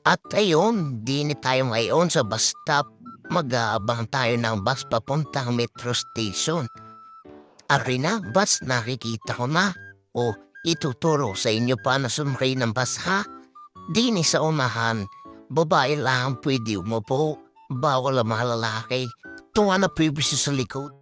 At ayun, di tayo ngayon sa bus stop. Mag-aabang tayo ng bus papuntang metro station. Ari na, bus, nakikita ko na. O, ituturo sa inyo paano sumakay ng bus, ha? Di ni sa unahan, babae lang pwede umupo. Bawal ang mga lalaki. Tunga na privacy sa likod.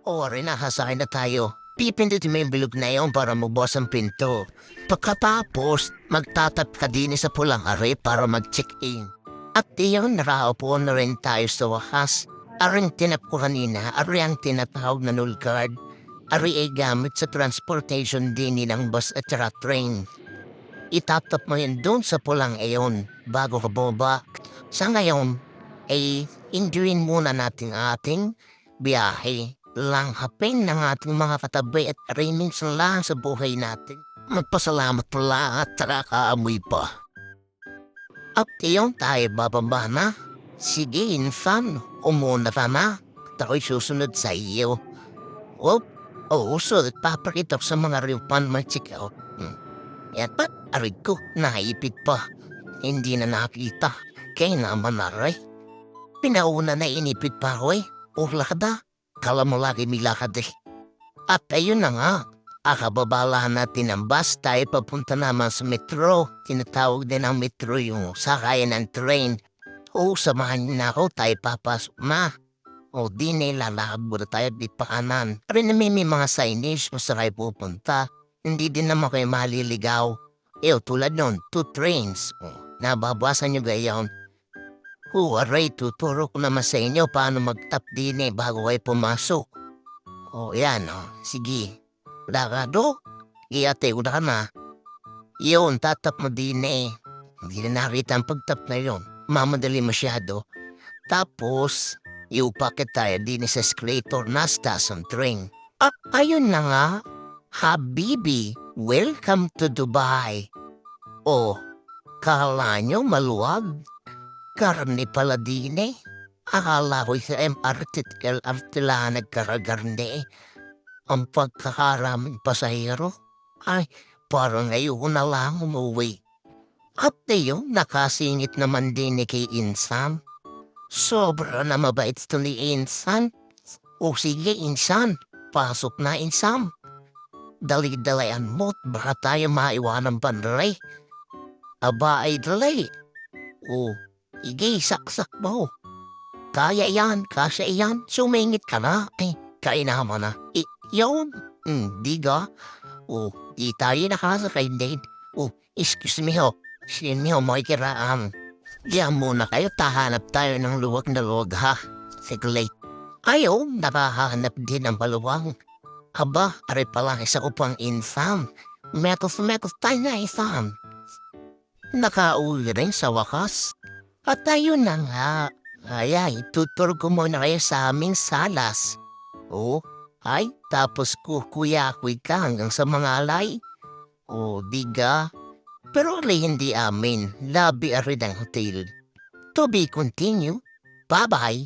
O, ari na, hasakay na tayo. Pipindutin mo yung bilog na yun para magbukas ang pinto. Pagkatapos, magtatap ka din sa pulang are para mag-check-in. At iyon, nakaupo na rin tayo sa wakas. Aring tinap ko kanina, ari ang tinatawag na null card. Ari ay gamit sa transportation din ng bus at saka train. Itatap mo yun doon sa pulang iyon bago ka bumaba. Sa ngayon, ay enjoyin muna natin ating biyahe. Langhapin ng ating mga katabi at trainings lang sa buhay natin. Magpasalamat pala at nakakaamoy pa. At iyon tayo bababa na. Sige, insan, umuna ka na. Ako'y susunod sa iyo. Oh, sulit papakita ko sa mga riupan mag-check out. Yan pa, arid ko, naipit pa. Hindi na nakita. Kaya naman aray. Pinauna na inipit pa ako eh. Ulakad na. Kala mo lagi may lakad eh. At ayun na nga. Akababalahan natin ang bus tayo papunta naman sa metro. Tinatawag din ang metro yung sakayan ng train. O, samahan niyo na ako, tayo papasok na. O, di nilalakad muna tayo di pa kanan. Rin namin may mga signage kung saan kayo pupunta. Hindi din naman kayo maliligaw. Tulad nun, 2 trains. O, nababasan nyo gayon. Aray, tuturo ko naman sa inyo paano mag-tap din bago kayo pumasok. Yan sige. Lakado, iyate ko na ka na. Yun, tatap mo din Hindi na nakita ang pag-tap na yun. Mamadali masyado. Tapos, iupakit tayo din sa escalator na station train. Ayun na nga. Habibi, welcome to Dubai. Kala nyo maluwag? Karne pala din Akala ko sa MRT at LRT lang nagkaragarne ang pagkakaraming pasahero. Ay, parang ngayon na lang umuwi. At yung nakasingit naman din kay Insan. Sobra na mabait to ni Insan. Sige, Insan. Pasok na, Insan. Dali-dalayan mo't baka tayo maiwanan panray. Aba ay dalay. Sige, saksak mo. Kaya yan, kasya yan. Sumingit ka na. Kaina mo na. Yun. Di ga. Di tayo nakasakay din. Excuse me ho. Sin me ho, makikiraan. Diyan muna kayo, tahanap tayo ng luwag na luwag ha. Sige, ayaw, nakahanap din ng maluwang. Aba, aray pala isa ko pang insan. Metos tayo na insan. Nakauwi rin sa wakas. At ayun na nga. Tuturo ko muna kayo sa aming salas. Tapos kuya-kuy ka hanggang sa mga alay. Diga. Pero alay hindi amin. Labi arid ang hotel. To be continue. Bye-bye.